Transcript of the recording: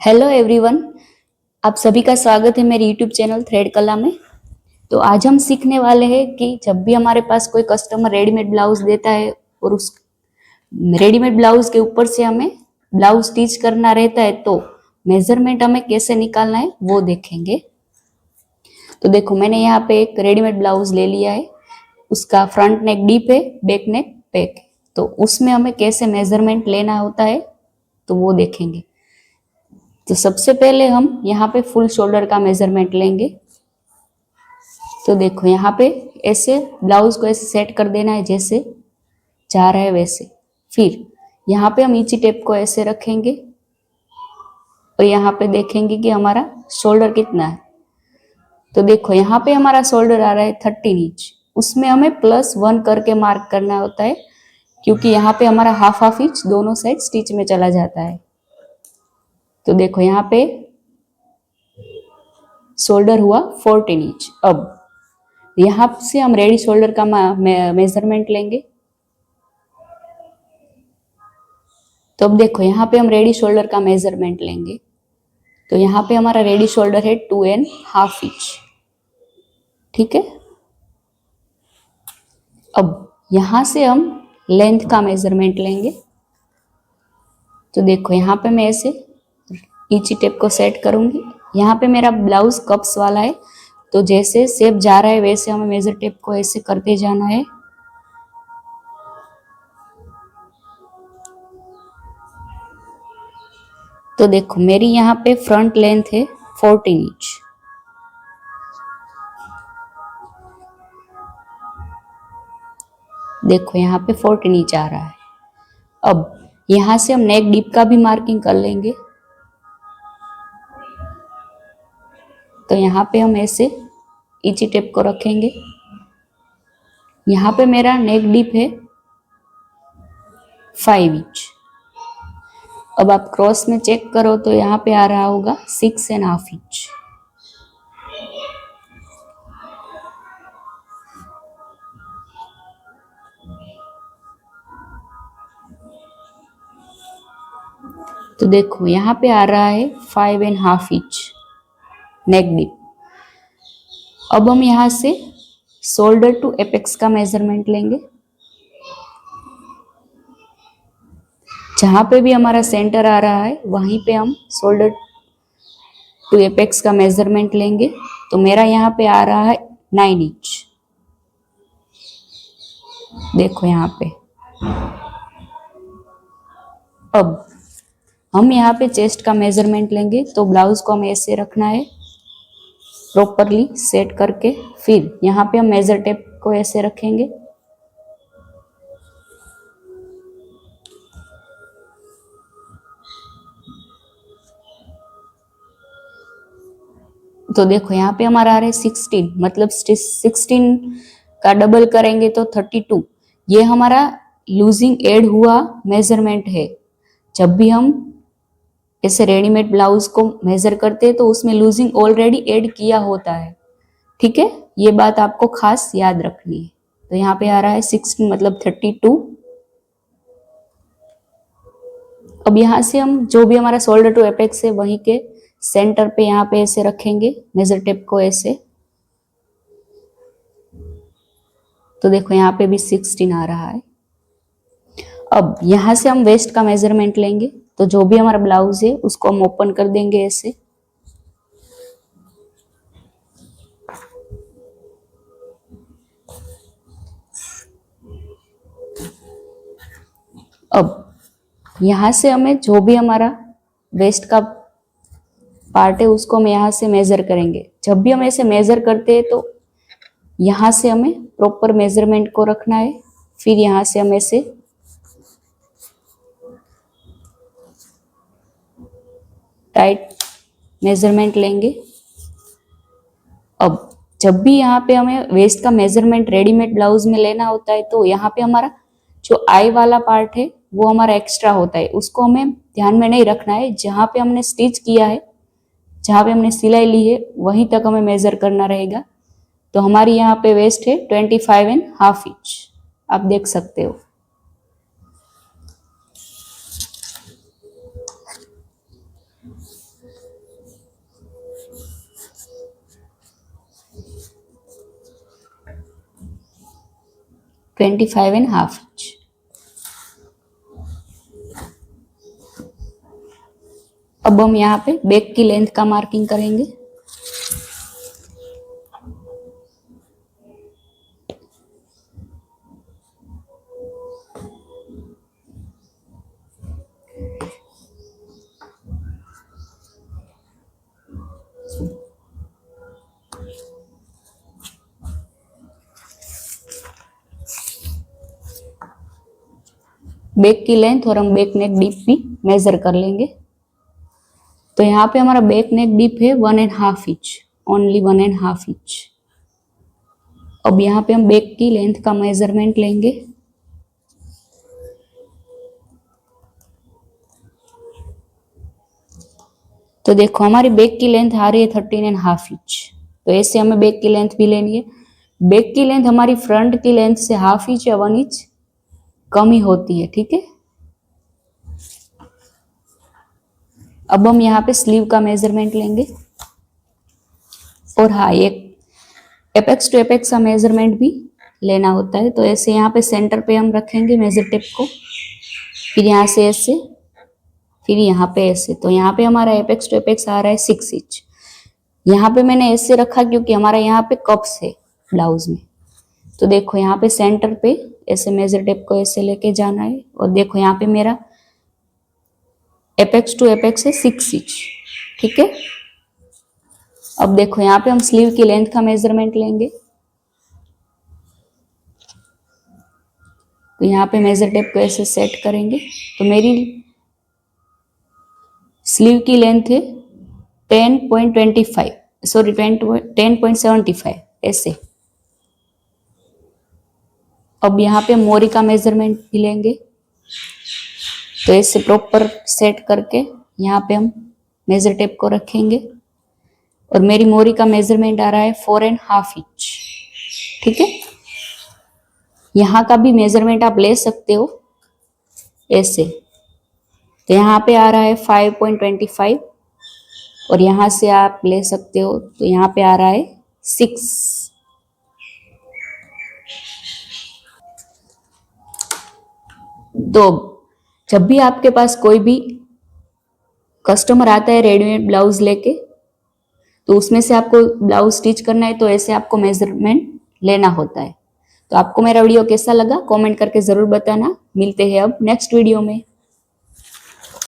Hello everyone. आप सभी का स्वागत है मेरे यूट्यूब चैनल थ्रेड कला में। तो आज हम सीखने वाले हैं कि जब भी हमारे पास कोई कस्टमर रेडीमेड ब्लाउज देता है और उस रेडीमेड ब्लाउज के ऊपर से हमें ब्लाउज स्टिच करना रहता है तो मेजरमेंट हमें कैसे निकालना है वो देखेंगे। तो देखो, मैंने यहाँ पे एक रेडीमेड ब्लाउज ले लिया है। उसका फ्रंट नेक डीप है, बैक नेक पैक है। तो उसमें हमें कैसे मेजरमेंट लेना होता है तो वो देखेंगे। तो सबसे पहले हम यहाँ पे फुल शोल्डर का मेजरमेंट लेंगे। तो देखो, यहाँ पे ऐसे ब्लाउज को ऐसे सेट कर देना है जैसे जा रहा है वैसे। फिर यहाँ पे हम इंची टेप को ऐसे रखेंगे और यहाँ पे देखेंगे कि हमारा शोल्डर कितना है। तो देखो, यहाँ पे हमारा शोल्डर आ रहा है 13 इंच। उसमें हमें +1 करके मार्क करना होता है क्योंकि यहाँ पे हमारा हाफ इंच दोनों साइड स्टिच में चला जाता है। तो देखो, यहाँ पे शोल्डर हुआ 14 इंच। अब यहाँ से हम रेडी शोल्डर का मेजरमेंट लेंगे। तो अब देखो, यहाँ पे हम रेडी शोल्डर का मेजरमेंट लेंगे। तो यहाँ पे हमारा रेडी शोल्डर है 2.5 इंच। ठीक है। अब यहाँ से हम लेंथ का मेजरमेंट लेंगे। तो देखो, यहाँ पे मैं ऐसे इंची टेप को सेट करूंगी। यहाँ पे मेरा ब्लाउज कप्स वाला है तो जैसे शेप जा रहा है वैसे हमें मेजर टेप को ऐसे करते जाना है। तो देखो, मेरी यहाँ पे फ्रंट लेंथ है 14 इंच। देखो, यहाँ पे 14 इंच आ रहा है। अब यहाँ से हम नेक डीप का भी मार्किंग कर लेंगे। तो यहाँ पे हम ऐसे इंची टेप को रखेंगे। यहाँ पे मेरा नेक डीप है 5 इंच। अब आप क्रॉस में चेक करो तो यहाँ पे आ रहा होगा 6.5 इंच। तो देखो, यहाँ पे आ रहा है 5.5 इंच नेक डीप। अब हम यहाँ से शोल्डर टू एपेक्स का मेजरमेंट लेंगे। जहां पे भी हमारा सेंटर आ रहा है वहीं पे हम शोल्डर टू एपेक्स का मेजरमेंट लेंगे। तो मेरा यहाँ पे आ रहा है 9 इंच। देखो यहाँ पे। अब हम यहाँ पे चेस्ट का मेजरमेंट लेंगे। तो ब्लाउज को हमें ऐसे रखना है प्रॉपरली सेट करके। फिर यहाँ पे हम मेजर टेप को ऐसे रखेंगे। तो देखो, यहाँ पे हमारा आ रहा है 16, मतलब 16 का डबल करेंगे तो 32। ये हमारा लूजिंग एड हुआ मेजरमेंट है। जब भी हम ऐसे रेडीमेड ब्लाउज को मेजर करते हैं तो उसमें लूजिंग ऑलरेडी ऐड किया होता है। ठीक है, ये बात आपको खास याद रखनी है। तो यहाँ पे आ रहा है 16 मतलब 32। अब यहाँ से हम जो भी हमारा शोल्डर टू एपेक्स है वहीं के सेंटर पे यहाँ पे ऐसे रखेंगे मेजर टेप को ऐसे। तो देखो, यहाँ पे भी 16 आ रहा है। अब यहाँ से हम वेस्ट का मेजरमेंट लेंगे। तो जो भी हमारा ब्लाउज है उसको हम ओपन कर देंगे ऐसे। अब यहाँ से हमें जो भी हमारा वेस्ट का पार्ट है उसको हम यहाँ से मेजर करेंगे। जब भी हम ऐसे मेजर करते हैं तो यहाँ से हमें प्रॉपर मेजरमेंट को रखना है। फिर यहाँ से हम ऐसे टाइट मेजरमेंट लेंगे। अब जब भी यहाँ पे हमें वेस्ट का मेजरमेंट रेडीमेड ब्लाउज में लेना होता है तो यहाँ पे हमारा जो आई वाला पार्ट है वो हमारा एक्स्ट्रा होता है, उसको हमें ध्यान में नहीं रखना है। जहाँ पे हमने स्टिच किया है, जहाँ पे हमने सिलाई ली है वहीं तक हमें मेजर करना रहेगा। तो हमारी यहाँ पे वेस्ट है 25.5 इंच, आप देख सकते हो। 25.5 इंच। अब हम यहाँ पे बैक की लेंथ का मार्किंग करेंगे। बैक की लेंथ और हम बैक नेक डीप भी मेजर कर लेंगे। तो यहाँ पे हमारा बैक नेक डीप है 1.5 इंच, ओनली 1.5 इंच। अब यहाँ पे हम बैक की लेंथ का मेजरमेंट लेंगे। तो देखो हमारी बैक की लेंथ आ रही है 13.5 इंच। तो ऐसे हमें बैक की लेंथ भी लेनी है। बैक की लेंथ हमारी फ्रंट की लेंथ से 1/2 इंच या 1 इंच कम ही होती है, ठीक है। अब हम यहाँ पे स्लीव का मेजरमेंट लेंगे। और हाँ, एक एपेक्स टू एपेक्स का मेजरमेंट भी लेना होता है। तो ऐसे यहाँ पे सेंटर पे हम रखेंगे मेजर टेप को, फिर यहाँ से ऐसे, फिर यहाँ पे ऐसे। तो यहाँ पे हमारा एपेक्स टू एपेक्स आ रहा है 6 इंच। यहाँ पे मैंने ऐसे रखा क्योंकि हमारा यहाँ पे कप्स है ब्लाउज में। तो देखो यहाँ पे सेंटर पे ऐसे मेजर टेप को ऐसे लेके जाना है। और देखो यहाँ पे मेरा एपेक्स टू एपेक्स है 6 इंच, ठीक है। अब देखो यहाँ पे हम स्लीव की लेंथ का मेजरमेंट लेंगे। तो यहाँ पे मेजर टेप को ऐसे सेट करेंगे। तो मेरी स्लीव की लेंथ है 10.25, सॉरी 10.75 ऐसे। अब यहाँ पे मोरी का मेजरमेंट भी लेंगे। तो ऐसे प्रॉपर सेट करके यहाँ पे हम मेजर टेप को रखेंगे। और मेरी मोरी का मेजरमेंट आ रहा है 4.5 इंच, ठीक है। यहाँ का भी मेजरमेंट आप ले सकते हो ऐसे। तो यहाँ पे आ रहा है 5.25 और यहाँ से आप ले सकते हो। तो यहाँ पे आ रहा है 6। तो जब भी आपके पास कोई भी कस्टमर आता है रेडीमेड ब्लाउज लेके, तो उसमें से आपको ब्लाउज स्टिच करना है, तो ऐसे आपको मेजरमेंट लेना होता है। तो आपको मेरा वीडियो कैसा लगा कमेंट करके जरूर बताना। मिलते हैं अब नेक्स्ट वीडियो में।